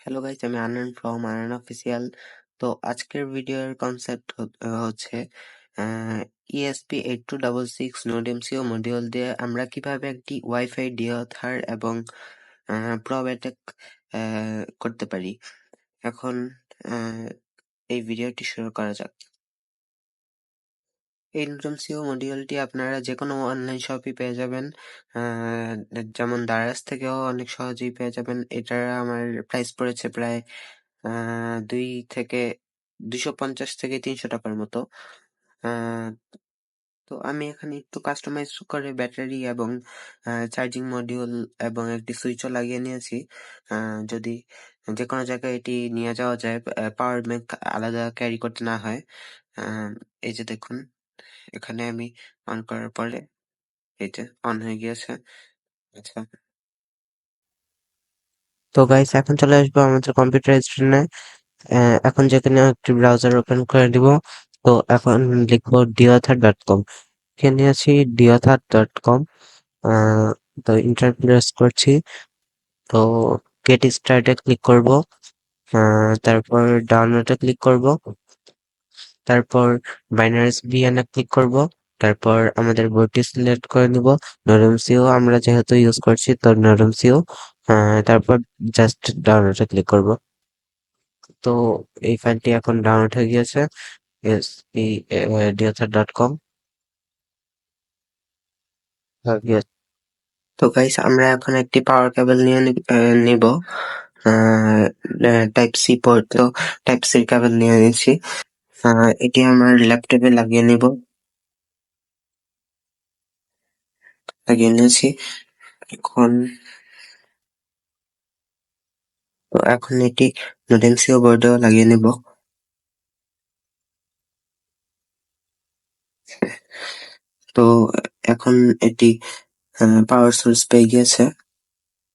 Hello guys, আমি আনন্দ from Ananda official. তো আজকের ভিডিওর কনসেপ্ট হচ্ছে ইএসপি 8266 নোড এমসিও মডিউল দিয়ে আমরা কিভাবে একটি ওয়াইফাই ডিওথার এবং প্রব অ্যাটাক করতে পারি। এখন এই ভিডিওটি শুরু করা যাক। এই নোড এমসিও মডিউলটি আপনারা যে কোনো অনলাইন শপে পেয়ে যাবেন, যেমন দারাজ থেকেও অনেক সহজেই পেয়ে যাবেন। এটার আমার প্রাইস পড়েছে প্রায় 250 থেকে 300 টাকার মতো। তো আমি এখানে একটু কাস্টমাইজ করে ব্যাটারি এবং চার্জিং মডিউল এবং একটি সুইচও লাগিয়ে নিয়েছি, যদি যে কোনো জায়গায় এটি নিয়ে যাওয়া যায়, পাওয়ার ব্যাংক আলাদা ক্যারি করতে না হয়। এই যে দেখুন, এখানে আমি অন করার পরে এই যে অন হয়ে গিয়েছে। আচ্ছা, তো গাইস এখন চলে আসবো আমাদের কম্পিউটার স্ক্রিনে। এখন যেখানে একটি ব্রাউজার ওপেন করে দিব, তো এখন লিখবো diauthar.com। এখানে আছি diauthar.com। তো ইন্টার প্রেস করছি, তো গেট স্টার্টে ক্লিক করব, তারপর ডাউনলোডে ক্লিক করব, তারপর বাইনারিস ভিএন-এ ক্লিক করব, তারপর আমাদের বোর্ডটি সিলেক্ট করে নিব। নরমসিও আমরা যেহেতু ইউজ করছি, তো নরমসিও, তারপর জাস্ট ডাউনলোডে ক্লিক করব। তো এই ফাইলটি এখন ডাউনলোড হয়ে গিয়েছে, diauthar.com। তো গাইস, আমরা এখন একটি পাওয়ার কেবল নিয়ে নিব, টাইপ সি পোর্ট। তো টাইপ সি কেবল নিয়ে নিয়েছি, এটি আমার ল্যাপটপে লাগিয়ে নিয়েছি। এখন এখন এটি নোডেমসিও বোর্ডেও লাগিয়ে নেব। তো এখন এটি পাওয়ার সোর্স পেয়ে গিয়েছে,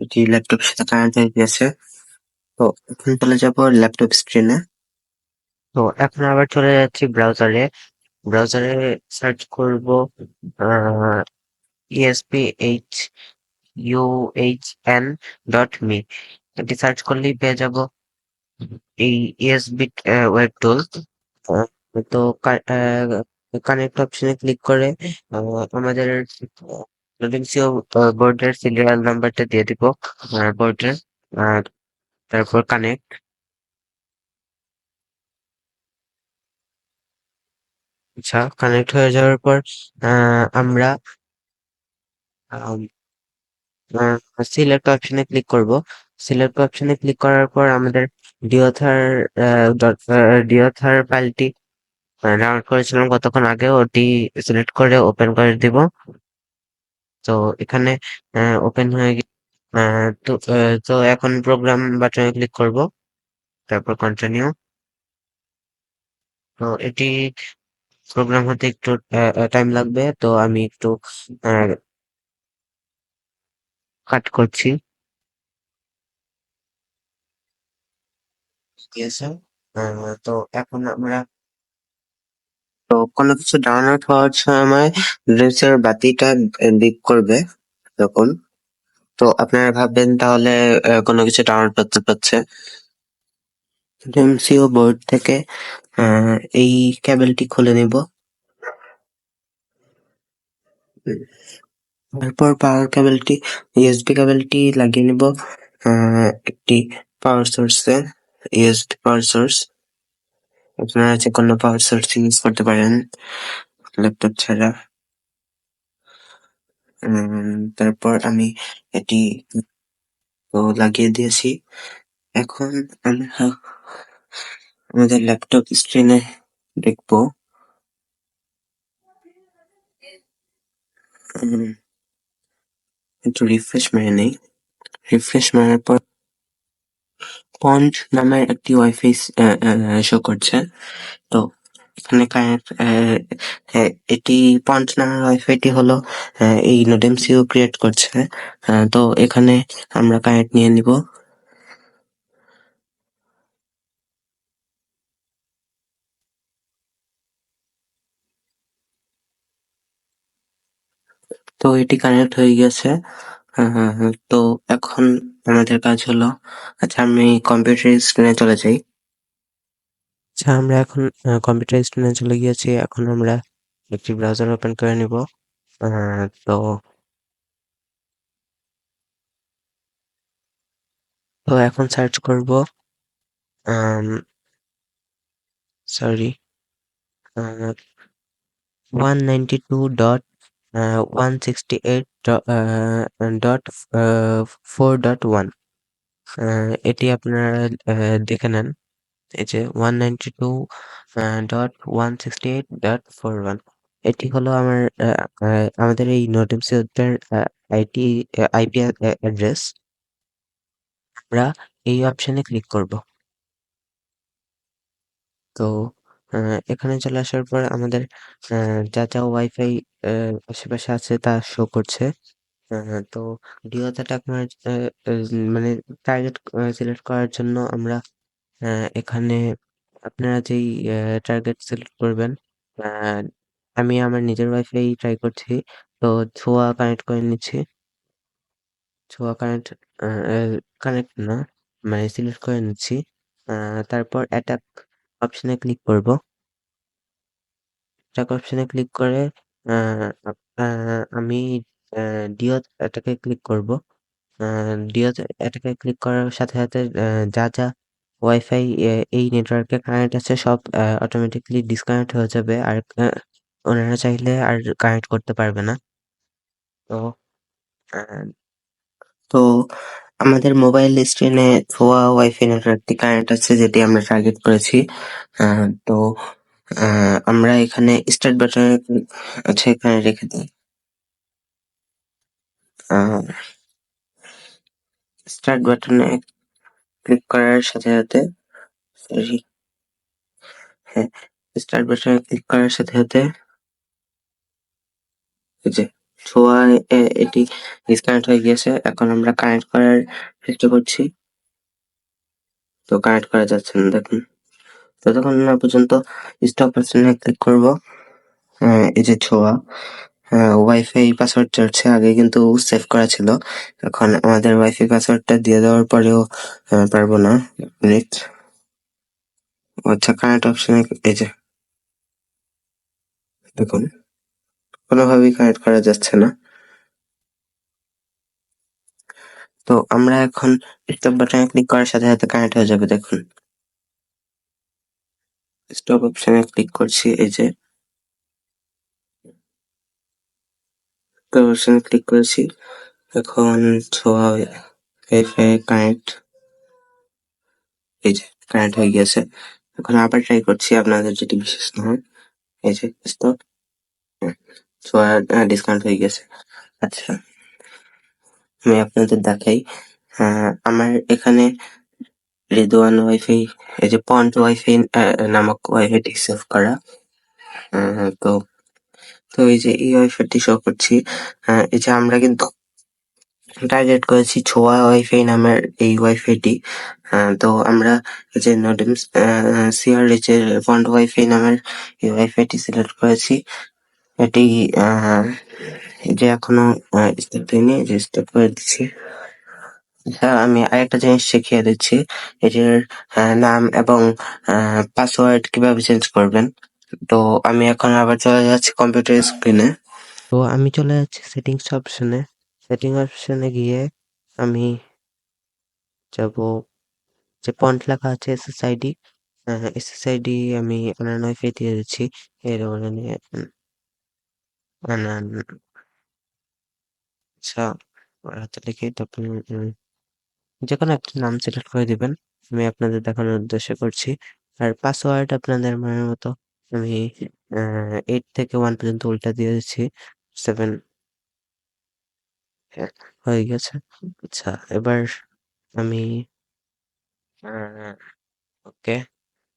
এটি ল্যাপটপের সাথে কানেক্ট হয়ে গিয়েছে। তো এখন চলে যাব ল্যাপটপ স্ক্রিনে। তো এখন আবার চলে যাচ্ছি ব্রাউজারে। ব্রাউজারে সার্চ করব esphuhn.me। এটি সার্চ করলেই পেয়ে যাব এই ইএসবি ওয়েব টুল। তো কানেক্ট অপশনে ক্লিক করে আমাদের লোডেন্সিও বোর্ডের সিরিয়াল নাম্বারটা দিয়ে দিব বোর্ডের, আর তারপর কানেক্ট। আচ্ছা, কানেক্ট হয়ে যাওয়ার পর আমরা সিলেক্ট অপশনে ক্লিক করব। সিলেক্ট অপশনে ক্লিক করার পর আমাদের ডিওথার ডিওথার ফাইলটি ডাউনলোড করেছিলাম কতক্ষণ আগে, ওটি সিলেক্ট করে ওপেন করে দিব। তো এখানে ওপেন হয়ে তো এখন প্রোগ্রাম বাটনে ক্লিক করব, তারপর কন্টিনিউ। তো এটি প্রোগ্রাম হতে একটু টাইম লাগবে, তো আমি একটু কাট করছি। ঠিক আছে, তো এখন আমরা কোনো কিছু ডাউনলোড হওয়ার সময় লেন্সের বাতিটা বিপ করবে তখন। তো আপনারা ভাববেন তাহলে কোনো কিছু ডাউনলোড করতে পারছে। এমসিও বোর্ড থেকে এই কেবলটি খুলে নিব, তারপর পাওয়ার কেবলটি ইউএসবি কেবলটি লাগিয়ে নিব একটি পাওয়ার সোর্সে। ইউএসবি পাওয়ার সোর্স, আপনারা যে কোনো পাওয়ার সোর্স ইউজ করতে পারেন ল্যাপটপ ছাড়া। তারপর আমি এটি তো লাগিয়ে দিয়েছি। এখন আমরা আমাদের ল্যাপটপ স্ক্রিনে দেখবো, একটু রিফ্রেশ মেরে নেই। রিফ্রেশ মারার পর পন্ড নামের একটি ওয়াইফাই শো করছে। তো এখানে এটি পন্ড নামের ওয়াইফাইটি হলো এই নোডেমসিও ক্রিয়েট করছে। তো এখানে আমরা কানেক্ট নিয়ে নিব। তো এটি কানেক্ট হয়ে গেছে। হ্যাঁ, হ্যাঁ, হ্যাঁ। তো এখন আমাদের কাজ হলো, আচ্ছা আমি কম্পিউটার স্ক্রিনে চলে যাই। আচ্ছা আমরা এখন কম্পিউটার স্ক্রিনে চলে গিয়েছি। এখন আমরা একটি ব্রাউজার ওপেন করে নিব। তো তো এখন সার্চ করব, সরি, 192.168 ডট 4.1। এটি আপনারা দেখে নেন। এই যে 192.168.41, এটি হলো আমাদের এই নোডেমসি ওয়েবটার আইটি আইপি অ্যাড্রেস। আমরা এই অপশনে ক্লিক করব। তো এখানে চলে আসার পর আমাদের যা যা ওয়াইফাই আশেপাশে আছে তা শো করছে। তো ডিওদাটা আপনার মানে টার্গেট সিলেক্ট করার জন্য আমরা এখানে আপনারা যেই টার্গেট সিলেক্ট করবেন, আহ, আমি আমার নিজের ওয়াইফাই ট্রাই করছি। তো ছোয়া কানেক্ট করে নিচ্ছি। ছোয়া কানেক্ট কানেক্ট না, মানে সিলেক্ট করে নিচ্ছি। তারপর অ্যাটাক অপশনে ক্লিক করব। অ্যাটাক অপশনে ক্লিক করে আমি ডিওত এটাকে ক্লিক করব। ডিওত এটাকে ক্লিক করার সাথে সাথে যা যা ওয়াইফাই এই নেটওয়ার্কে কানেক্ট আছে সব অটোমেটিকলি ডিসকানেক্ট হয়ে যাবে, আর ওনারা চাইলে আর কানেক্ট করতে পারবে না। তো আহ, তো আমাদের মোবাইল স্ক্রিনে ছোয়া ওয়াইফাই নেটওয়ার্কটি কানেক্ট আছে, যেটি আমরা টার্গেট করেছি। তো আমরা এখানে স্টার্ট বাটনে আছে, এখানে রেখে দিই। স্টার্ট বাটনে ক্লিক করার সাথে সাথে, সরি, হ্যাঁ, স্টার্ট বাটনে ক্লিক করার সাথে সাথে এই যে ছোঁয়া এটি ডিসকানেক্ট হয়ে গিয়েছে। এখন আমরা কানেক্ট করার চেষ্টা করছি, তো কানেক্ট করা যাচ্ছে না দেখুন। ততক্ষণ না পর্যন্ত স্টপ অপশনে ক্লিক করব। এই যে ছোঁয়া ওয়াইফাই পাসওয়ার্ড চাচ্ছে, আগে কিন্তু সেভ করা ছিল। এখন আমাদের ওয়াইফাই পাসওয়ার্ডটা দিয়ে দেওয়ার পরেও পারবো না। এক মিনিট। আচ্ছা কানেক্ট অপশনে এই যে দেখুন, কোনোভাবেই কানেক্ট করা যাচ্ছে না। তো আমরা এখন স্টপ বাটনে ক্লিক করার সাথে সাথে কানেক্ট হয়ে যাবে দেখুন। স্টপ অপশনে ক্লিক করছি, এই যে স্টপ অপশনে ক্লিক করেছি। এখন ছোঁয়া ওয়াইফাই কানেক্ট, এই যে কানেক্ট হয়ে গিয়েছে। এখন আবার ট্রাই করছি, আপনাদের যদি বিশেষ না হয়। এই যে স্টপ, ছোঁয়া ডিসকানেক্ট হয়ে গেছে। আচ্ছা আমি আপনাদের দেখাই। আমার এখানে রেদওয়ান ওয়াইফাই, এই যে পন্ট ওয়াইফাই নামক ওয়াইফাইটি সেভ করা। তো তো এই যে এই ওয়াইফাইটি শো করছি। এই যে আমরা কিন্তু টার্গেট করেছি ছোঁয়া ওয়াইফাই নামের এই ওয়াইফাইটি। তো আমরা এই যে নডিমস সিআরএইচ এর পন্ট ওয়াইফাই নামের এই ওয়াইফাইটি সিলেক্ট করেছি। এটি এই যে এখনো স্টার্ট হয়নি, এই যে স্টার্ট করে দিচ্ছি। আচ্ছা আমি আরেকটা জিনিস শিখিয়ে দিচ্ছি, এটির নাম এবং পাসওয়ার্ড কিভাবে চেঞ্জ করবেন। তো আমি এখন আবার চলে যাচ্ছি কম্পিউটার স্ক্রিনে। তো আমি চলে যাচ্ছি সেটিংস অপশনে। সেটিং অপশনে গিয়ে আমি যাব, যে পয়েন্ট লেখা আছে এসএসআইডি, এসএসআইডি আমি অন্যান্য ওয়াইফাই দিয়ে দিচ্ছি। এর মানে আচ্ছা ওর হাতে লিখে তারপর যে কোনো একটা নাম সিলেক্ট করে দিবেন। আমি আপনাদের দেখানোর উদ্দেশ্যে করছি। আর পাসওয়ার্ড আপনাদের মনের মতো, আমি 8 থেকে 1 পর্যন্ত উল্টা দিয়ে দিচ্ছি। 7, হ্যাঁ, হয়ে গেছে। আচ্ছা এবার আমি ওকে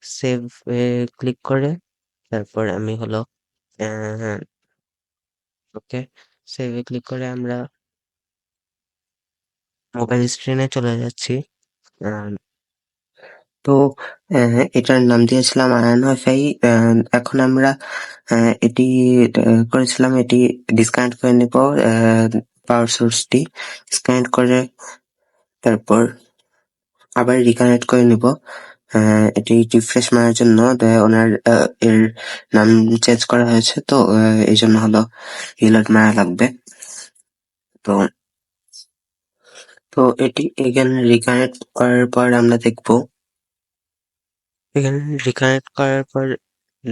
সেভ এ ক্লিক করে তারপর আমি হলো ওকে সেভ এ ক্লিক করে আমরা মোবাইল স্ক্রিনে চলে যাচ্ছি। আহ, তো এটার নাম দিয়েছিলাম আয়ন ওয়াইফাই। এখন আমরা এটি করেছিলাম, এটি ডিসকানেক্ট করে নিব। পাওয়ার সোর্সটি ডিসকানেক্ট করে তারপর আবার রিকানেক্ট করে নিব। এটি রিফ্রেশ মারার জন্য ওনার এর নাম চেঞ্জ করা হয়েছে, তো এই জন্য হলো রিলোড মারা লাগবে। তো তো এটি এখানে রিকানেক্ট করার পর আমরা দেখবো, এখানে রিকানেক্ট করার পর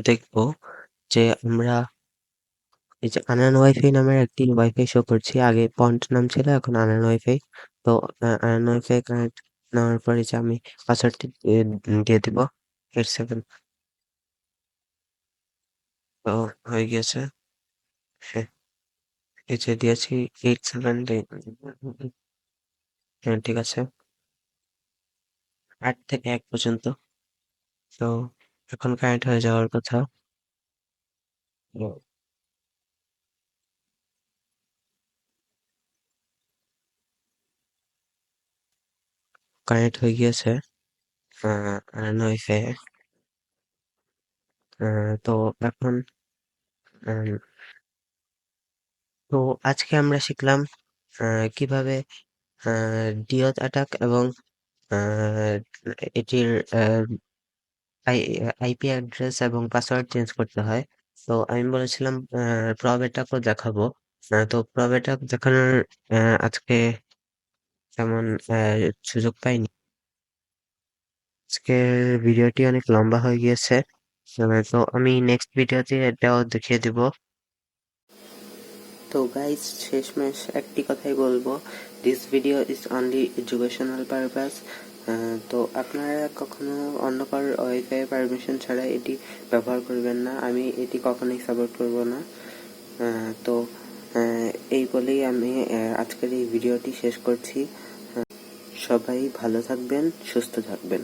দেখবো যে আমরা এই যে আনান ওয়াইফাই নামের একটি ওয়াইফাই শো করছি। আগে পন্ট নাম ছিল, এখন আনান ওয়াইফাই। তো আনান ওয়াইফাই কানেক্ট নেওয়ার পরে যে আমি পাসওয়ার্ডটি দিয়ে দিব 87। তো হয়ে গিয়েছে, হ্যাঁ এই যে দিয়েছি 87। হ্যাঁ ঠিক আছে, 8 থেকে 1 পর্যন্ত। তো এখন কানেক্ট হয়ে যাওয়ার কথা। কানেক্ট হয়ে গিয়েছে আনান ওয়াইফাই। তো এখন আহ, তো আজকে আমরা শিখলাম কিভাবে ডিওস অ্যাটাক এবং আহ, এটির আইপি অ্যাড্রেস এবং পাসওয়ার্ড চেঞ্জ করতে হয়। তো আমি বলেছিলাম প্রব অ্যাটাকও দেখাবো। তো প্রব অ্যাটাক দেখানোর আজকে তেমন সুযোগ পাইনি। আজকের ভিডিওটি অনেক লম্বা হয়ে গিয়েছে। তো আমি নেক্সট ভিডিওতে এটাও দেখিয়ে দিব। তো গাইস, শেষমেশ একটি কথাই বলবো, this video is only educational purpose. তো আপনারা কখনো অন্য কারোর ওয়াইফাই পারমিশন ছাড়া এটি ব্যবহার করবেন না, আমি এটি কখনোই সাপোর্ট করব না। তো এই বলেই আমি আজকের এই ভিডিওটি শেষ করছি। সবাই ভালো থাকবেন, সুস্থ থাকবেন।